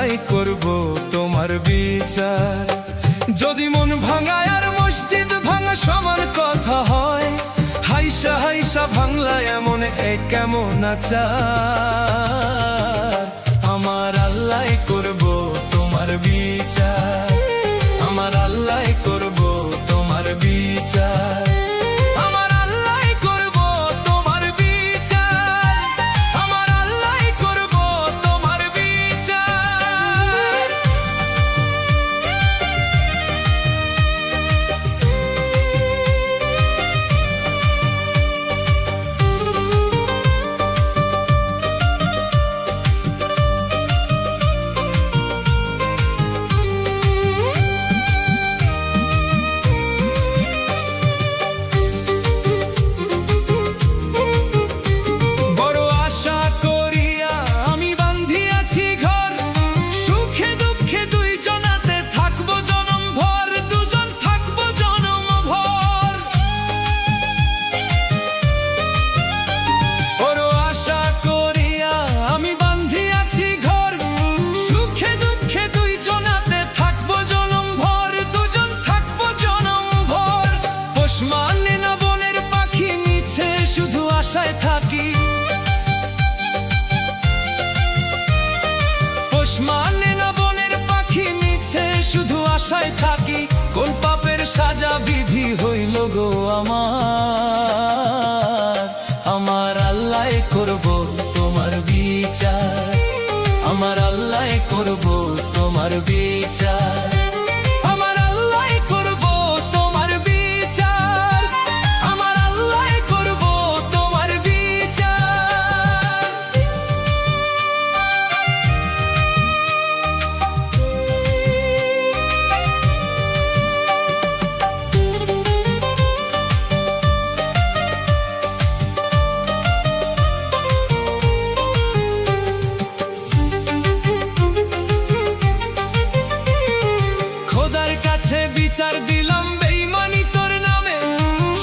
আল্লাহ করব তোমার বিচার। যদি মন ভাঙা আর মসজিদ ভাঙা সমান কথা হয়, হাইসা হাইসা ভাঙলা এমন কেমন আচার। আমার আল্লাহ করব তোমার বিচার, আমার আল্লাহ করব তোমার বিচার, আমার আল্লাহ করব তোমার বিচার, আমার আল্লাহ করব তোমার বিচার। থাকি পোষ মানে না বনের পাখি, মিছে শুধু আশায় থাকি। কোন পাপের সাজা বিধি হইল গো আমার, আমার আল্লাহ করব তোমার বিচার, আমার আল্লাহ করব তোমার বিচার, আমার আল্লাহ করব তোমার বিচার, আমার আল্লাহ করব তোমার বিচার। খোদার কাছে বিচার দিলাম বেঈমানি তোর নামে,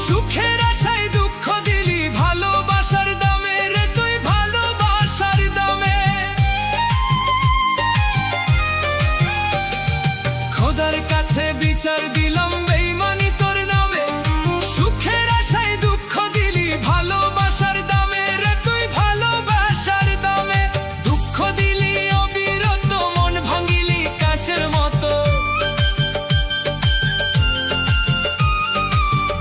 সুখের আশায় দুঃখ দিলি ভালোবাসার দামে রে তুই ভালোবাসার দামে। খোদার কাছে বিচার দিলাম বেঈমানি তোর নামে, সুখের আশায় দুঃখ দিলি ভালোবাসার দামে রে তুই ভালোবাসার দামে। দুঃখ দিলি অবিরত, মন ভাঙিলি কাঁচের মতো,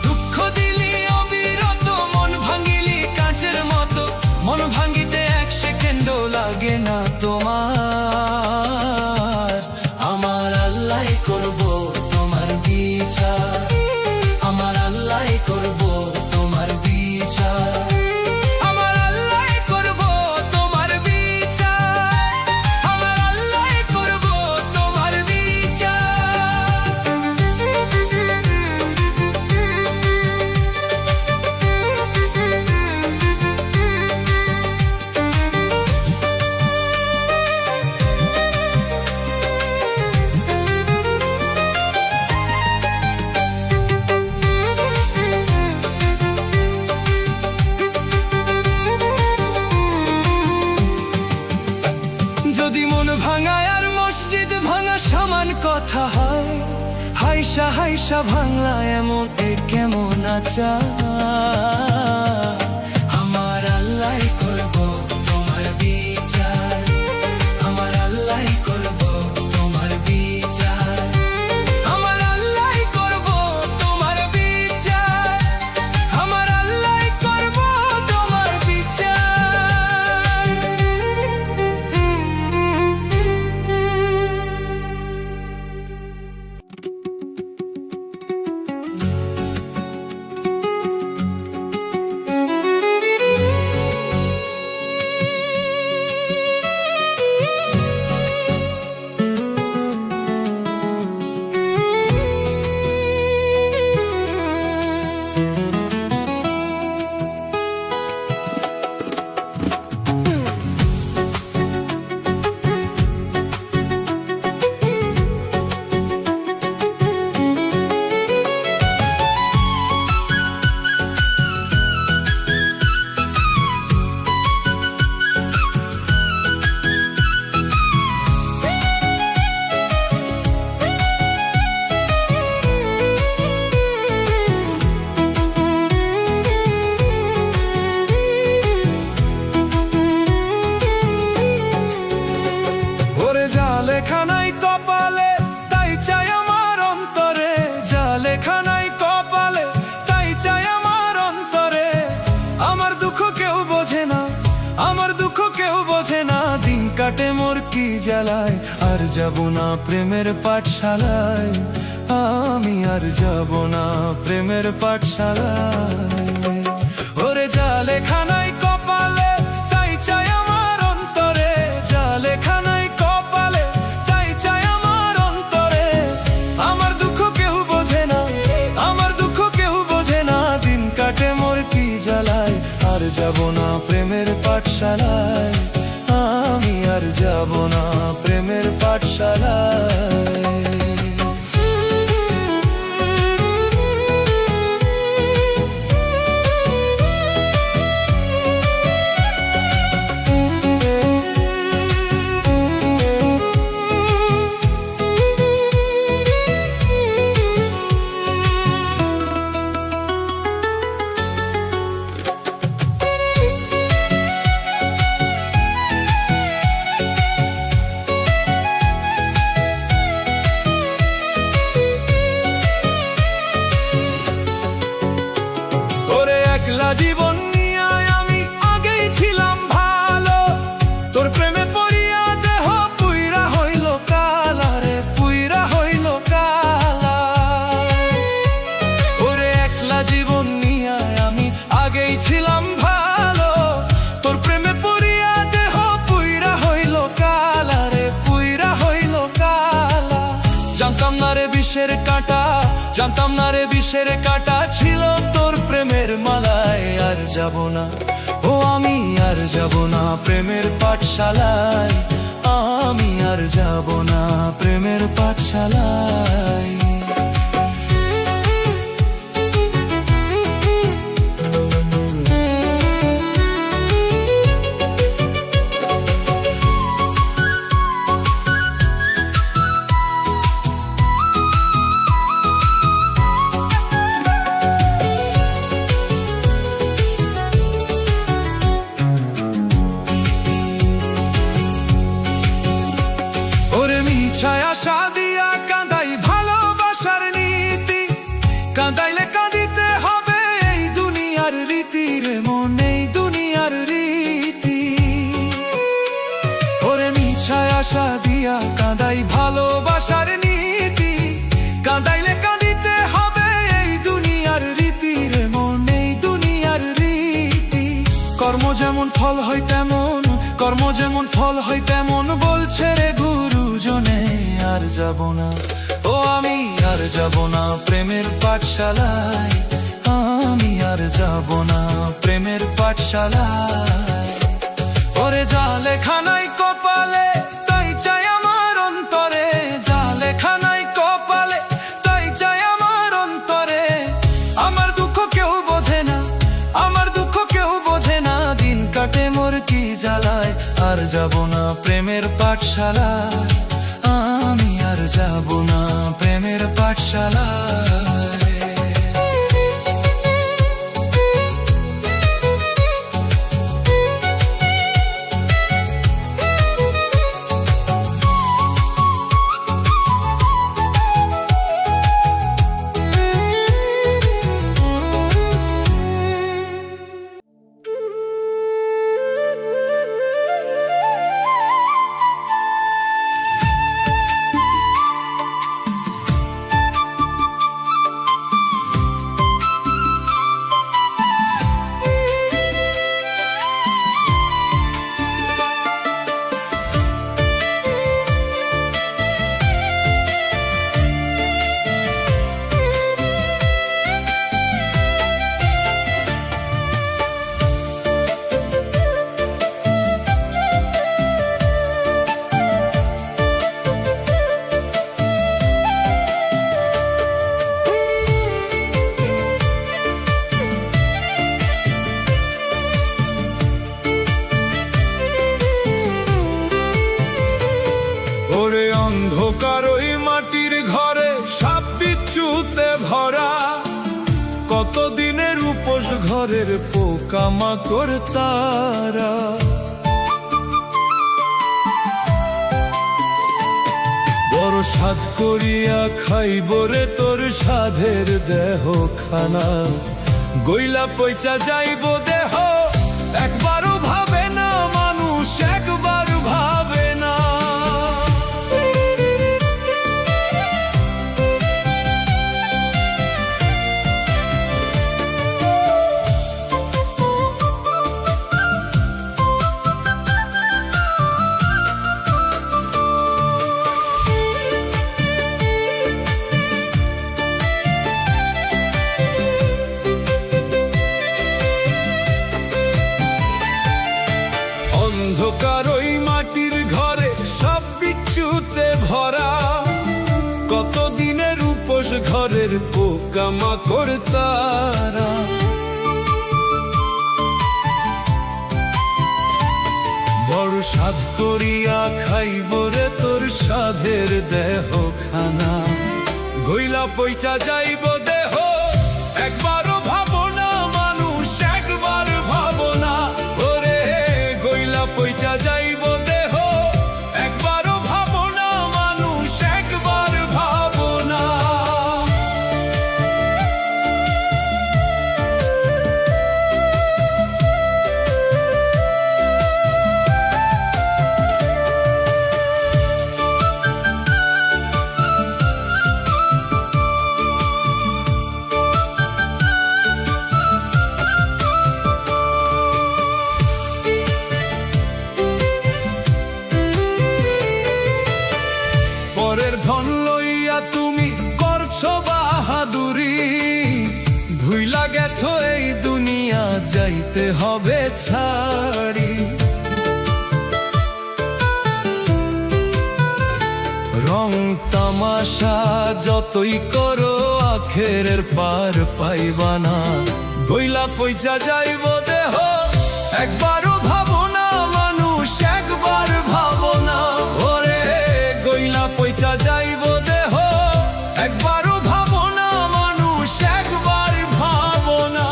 দুঃখ দিলি অবিরত, মন ভাঙিলি কাঁচের মতো। মন ভাঙিতে এক সেকেন্ডও লাগে না তোমার, আমার আল্লাহ করব তোমার বিচার, আমার আল্লাহ করব তোমার বিচার, আমার আল্লাহ করব তোমার বিচার, আমার আল্লাহ করব তোমার বিচার। যদি মন ভাঙা আর মসজিদ ভাঙা সমান কথা হয়, হাইসা হাইসা ভাঙলা এমন কেমন আচার। আমার আল্লাহ করব তোমার বিচার, আমার আল্লাহ করব তোমার বিচার, আমার আল্লাহ করব তোমার বিচার, আমার আল্লাহ করব তোমার বিচার। লেখা নাই কপালে তাই চাই আমার অন্তরে, যা লেখা নাই কপালে তাই চাই আমার অন্তরে। আমার দুঃখ কেউ বোঝে না, আমার দুঃখ কেউ বোঝে না, দিন কাটে মোর কি জ্বালায়। আর যাব না প্রেমের পাঠশালায়, আমি আর যাব না প্রেমের পাঠশালায়। ওরে যা লেখা নাই কপালে তাই চাই আমার অন্তরে, যা লেখা নাই কপালে তাই চাই আমার অন্তরে। আমার দুঃখ কেউ বোঝে না, আমার দুঃখ কেউ বোঝে না, দিন কাটে মোর কি জ্বালায়। আর যাব না প্রেমের পাঠশালায়, আমি আর যাব না প্রেমের পাঠশালায়। জীবন নিয়ে আমি আগেই ছিলাম ভালো, তোর প্রেমে পড়িয়া দেহ পুইরা হইল কালা রে, পুইরা হইল কালা। ওরে একলা জীবন নিয়ে আমি আগেই ছিলাম ভালো, তোর প্রেমে পড়িয়া দেহ পুইরা হইল কালা রে, পুইরা হইল কালা। জানতাম না রে বিষের কাঁটা, জানতাম না রে বিষের কাঁটা ছিল তোর প্রেমের মালায়। আর যাব না, ও আমি আর যাব না প্রেমের পাঠশালায়, আমি আর যাব না প্রেমের পাঠশালায়। আশা দিয়া কাঁদাই ভালোবাসার নীতি, কাঁদাইলে কাঁদিতে হবে এই দুনিয়ার রীতি রে মন, এই দুনিয়ার রীতি। ওরে মিছায় আশা দিয়া কাঁদাই ভালোবাসার নীতি, কাঁদাইলে কাঁদিতে হবে এই দুনিয়ার রীতি রে মন, এই দুনিয়ার রীতি। কর্ম যেমন ফল হয় তেমন, কর্ম যেমন ফল হয় তেমন বলছে রে গুরুজনে। আর যাব না, ও আমি আর যাব না প্রেমের পাঠশালায়, আমি আর যাব না প্রেমের পাঠশালায়। ওরে যা লেখা নাই কপালে তাই চাই আমার অন্তরে, যা লেখা নাই কপালে তাই চাই আমার অন্তরে। আমার দুঃখ কেউ বোঝে না, আমার দুঃখ কেউ বোঝে না, দিন কাটে মোর কি জ্বালায়। আর যাব না প্রেমের পাঠশালায়, আমি আর যাব না প্রেমের পাঠশালায়। অন্ধকার ওই মাটির ঘরে সাপ বিচ্ছুতে ভরা, কতদিনের উপোস ঘরের পোকামাকড় তারা। সাধ করিয়া খাইব রে তোর সাধের দেহ খানা, গইলা পয়চা যাইব দেহ একবারও ভাবে না মানুষ, একবার ভাবে না। অন্ধকার ওই মাটির ঘরে সব বিচ্ছুতে ভরা, কত দিনের উপোস ঘরের পোকামাকড় তারা। বড় সাধ করিয়া খাইব রে তোর সাধের দেহ খানা, গইলা পয়চা যাইব দেহ একবারও ভাবো না মানুষ, একবার ভাবো না। ওরে গইলা পয়চা যাইব দেহ একবারও ভাবো না মানুষ, একবার ভাবো না। পরের ধন লইয়া তুমি করছো বাহাদুরি, ভুইলা গেছো এই দুনিয়া যাইতে হবে ছাড়ি। রং তামাশা যতই করো আখেরের পার পাইবা না, গইলা পয়চা যাইব দেহ একবারও ভাবো না মানুষ, একবার ভাবো না। ওরে গইলা পয়চা যাইব দেহ একবারও ভাবো না মানুষ, একবার ভাবো না।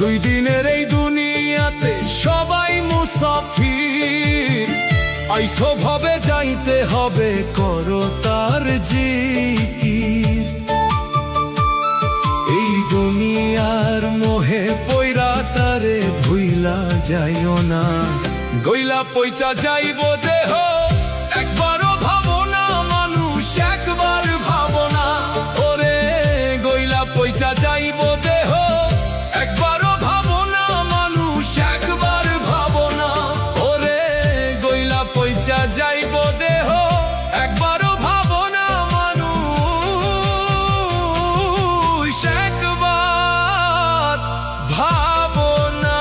দুই দিনের এই দুনিয়াতে সবাই মুসাফির, আইসো ভাবে যাইতে হবে করো তার জিকির। এই দুনিয়ার মোহে পয়রা তারে ভুইলা যাইও না, গইলা পয়চা যাইব দেহ একবারও ভাবো না মানুষ, একবার ভাবো না। ওরে গইলা পয়চা যাইব দেহ একবারও ভাবো না মানুষ, একবার ভাবো না। ওরে গইলা পয়চা যাইব দেহ একবারও ভাবো না মানুষ, একবার ভাবো না।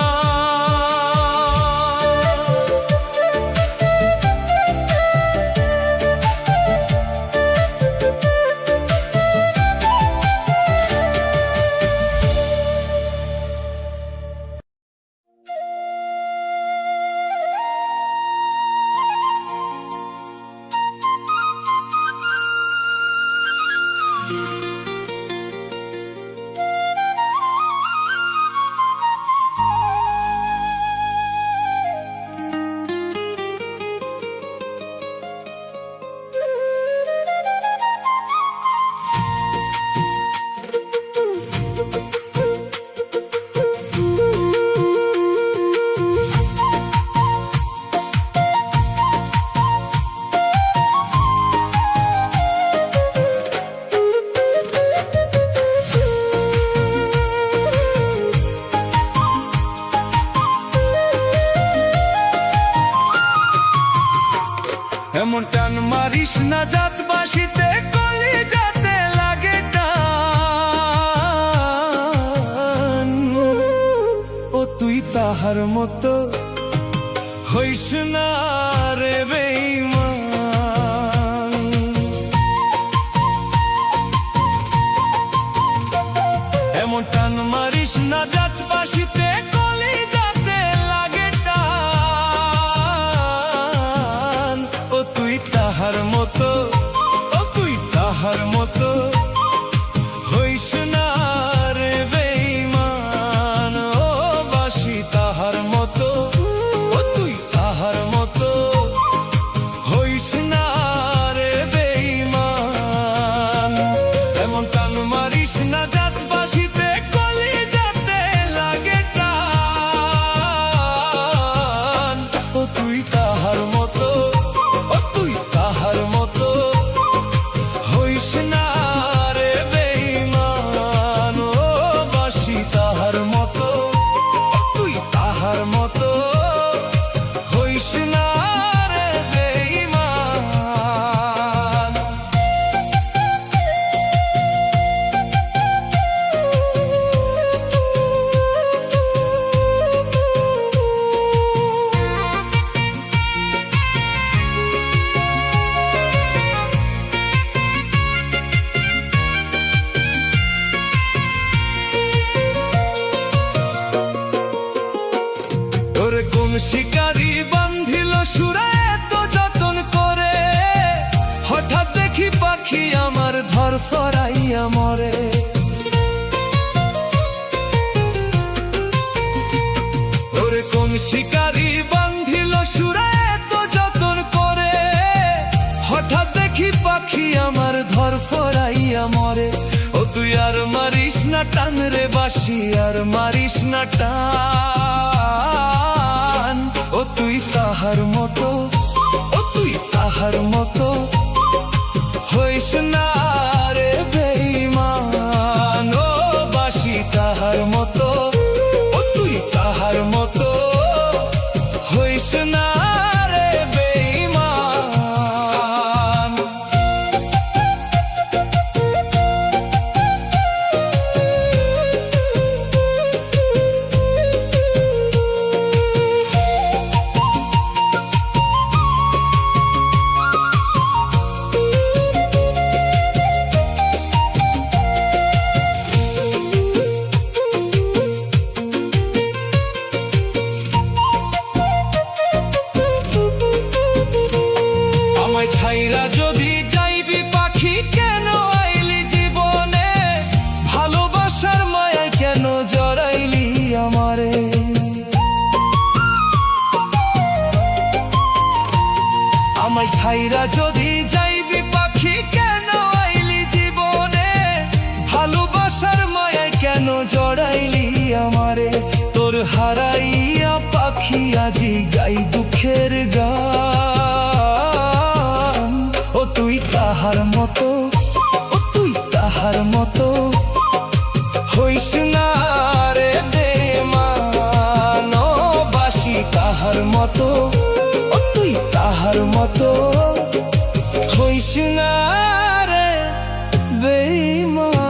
এমন টান মারিস না জাতবাসীতে, কলি যাতে লাগে টান। ও তুই তাহার মতো হইস না রে বেঈমান। এমন টান মারিস না জাতবাসীতে, কলি যাতে শিকারি বান্ধিল সুরা এত যতন করে, হঠাৎ দেখি পাখি আমার ধরফরাইয়া মরে। ওরে কোন শিকারি বান্ধিল সুরা এত যতন করে, হঠাৎ দেখি পাখি আমার ধরফরাইয়া মরে। ও তুই আর মারিস না টান রে বাঁশি, আর মারিস না টান। ও তুই তাহার মতো, ও তুই তাহার মতো হইস না রে বেঈমান। ও বাঁশি তাহার মতো, ও তুই তাহার মতো হইস না রে বেঈমান। আমায় ছাইরা যদি যাইবি পাখি কেন আইলি জীবনে, ভালোবাসার মায়ায় কেন জড়াইলি আমারে। আমায় ছাইরা যদি যাইবি পাখি কেন আইলি জীবনে, ভালোবাসার মায়ায় কেন জড়াইলি আমারে। তোর হারাইয়া পাখি আজি গাই দুঃখের গান। ও তুই তাহার মতো, ও তুই তাহার মতো হইস না রে বেঈমান। ও বাঁশি তাহার মতো, ও তুই তাহার মতো হইস না রে বেঈমান।